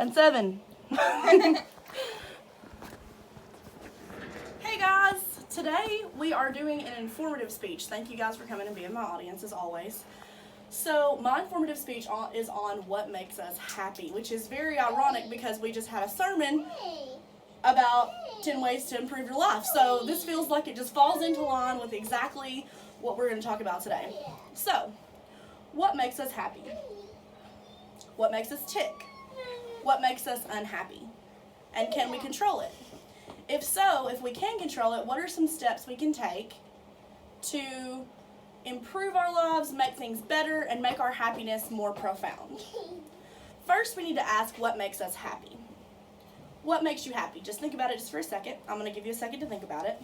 and 7. Hey guys, today we are doing an informative speech. Thank you guys for coming and being my audience as always. So my informative speech is on what makes us happy, which is very ironic because we just had a sermon about 10 ways to improve your life. So this feels like it just falls into line with exactly what we're going to talk about today. So, what makes us happy? What makes us tick? What makes us unhappy? And can we control it? If so, if we can control it, what are some steps we can take to improve our lives, make things better, and make our happiness more profound? First, we need to ask what makes us happy. What makes you happy? Just think about it just for a second. I'm going to give you a second to think about it.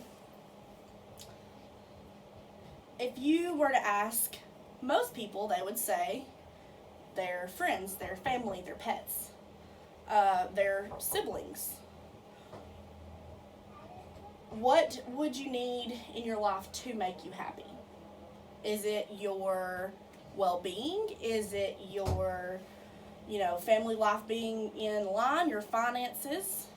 If you were to ask most people, they would say their friends, their family, their pets, their siblings. What would you need in your life to make you happy? Is it your well-being? Is it your, family life being in line, your finances?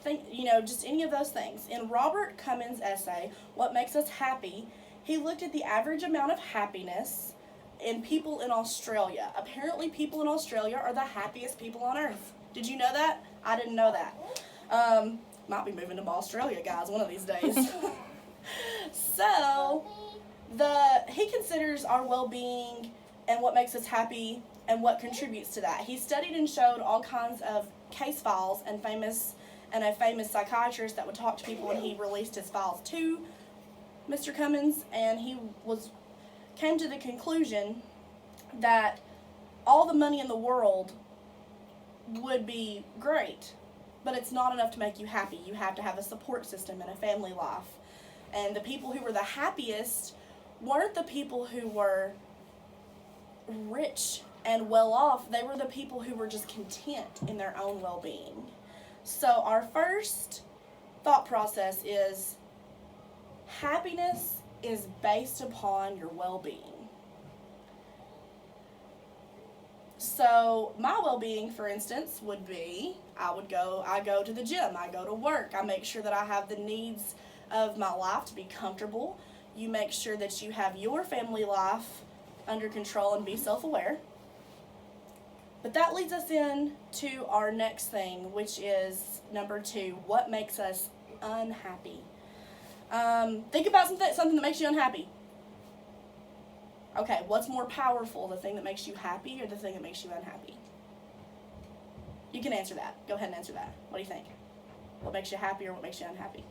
Just any of those things. In Robert Cummins' essay, What Makes Us Happy, he looked at the average amount of happiness in people in Australia. Apparently, people in Australia are the happiest people on earth. Did you know that? I didn't know that. Might be moving to Australia, guys, one of these days. So, he considers our well-being and what makes us happy and what contributes to that. He studied and showed all kinds of case files and a famous psychiatrist that would talk to people, and he released his files to Mr. Cummins, and he came to the conclusion that all the money in the world would be great, but it's not enough to make you happy. You have to have a support system and a family life. And the people who were the happiest weren't the people who were rich and well off. They were the people who were just content in their own well-being. So our first thought process is happiness is based upon your well-being. So my well-being, for instance, would be I go to the gym, I go to work, I make sure that I have the needs of my life to be comfortable. You make sure that you have your family life under control and be self-aware. But that leads us into our next thing, which is number 2, what makes us unhappy? Think about something that makes you unhappy. Okay, what's more powerful, the thing that makes you happy or the thing that makes you unhappy? You can answer that. Go ahead and answer that. What do you think? What makes you happy or what makes you unhappy?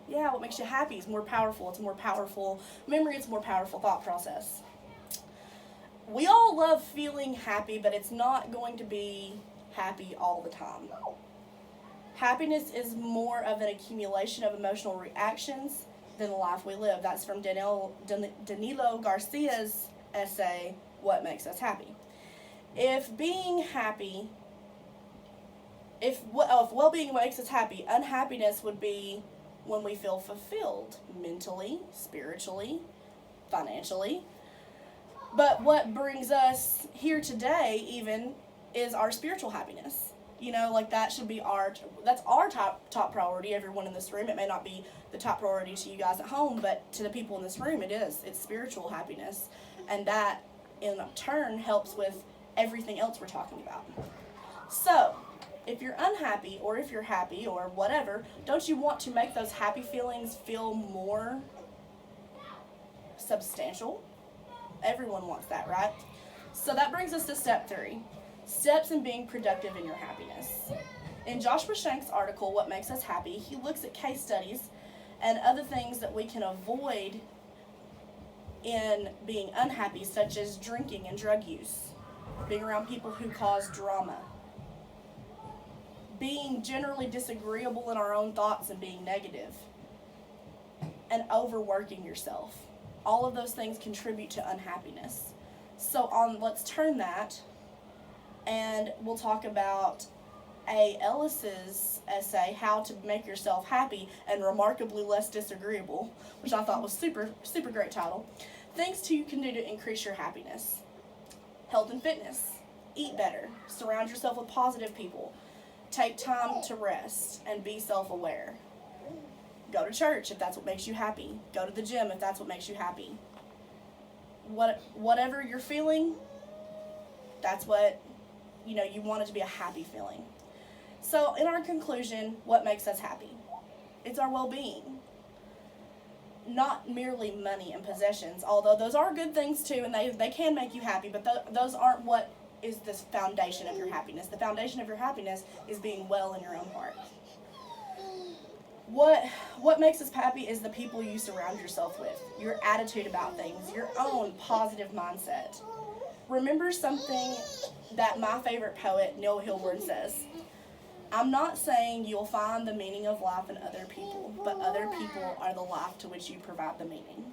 Yeah, what makes you happy is more powerful. It's a more powerful memory. It's a more powerful thought process. We all love feeling happy, but it's not going to be happy all the time. Happiness is more of an accumulation of emotional reactions than the life we live. That's from Danilo Garcia's essay, What Makes Us Happy. If well-being makes us happy, unhappiness would be when we feel fulfilled mentally, spiritually, financially. But what brings us here today even is our spiritual happiness. That should be that's our top priority, everyone in this room. It may not be the top priority to you guys at home, but to the people in this room it is. It's spiritual happiness. And that in turn helps with everything else we're talking about. So, if you're unhappy or if you're happy or whatever, don't you want to make those happy feelings feel more substantial? Everyone wants that, right? So that brings us to step 3. Steps in being productive in your happiness. In Joshua Shank's article, What Makes Us Happy, he looks at case studies and other things that we can avoid in being unhappy, such as drinking and drug use, being around people who cause drama, being generally disagreeable in our own thoughts and being negative, and overworking yourself. All of those things contribute to unhappiness. So let's turn that, and we'll talk about A. Ellis's essay, How to Make Yourself Happy and Remarkably Less Disagreeable, which I thought was super, super great title. Things you can do to increase your happiness. Health and fitness. Eat better. Surround yourself with positive people. Take time to rest and be self-aware. Go to church if that's what makes you happy. Go to the gym if that's what makes you happy. Whatever you're feeling, that's what, you want it to be a happy feeling. So in our conclusion, what makes us happy? It's our well-being. Not merely money and possessions, although those are good things too, and they can make you happy, but those aren't what is the foundation of your happiness. The foundation of your happiness is being well in your own heart. What makes us happy is the people you surround yourself with, your attitude about things, your own positive mindset. Remember something that my favorite poet, Neil Hilborn, says: I'm not saying you'll find the meaning of life in other people, but other people are the life to which you provide the meaning.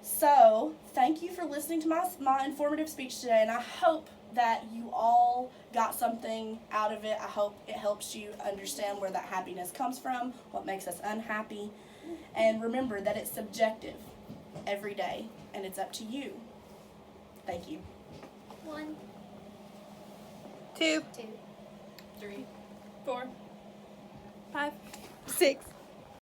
So, thank you for listening to my informative speech today, and I hope that you all got something out of it. I hope it helps you understand where that happiness comes from, what makes us unhappy, and remember that it's subjective every day, and it's up to you. Thank you. 1, 2, 2, 3, 4, 5, 6.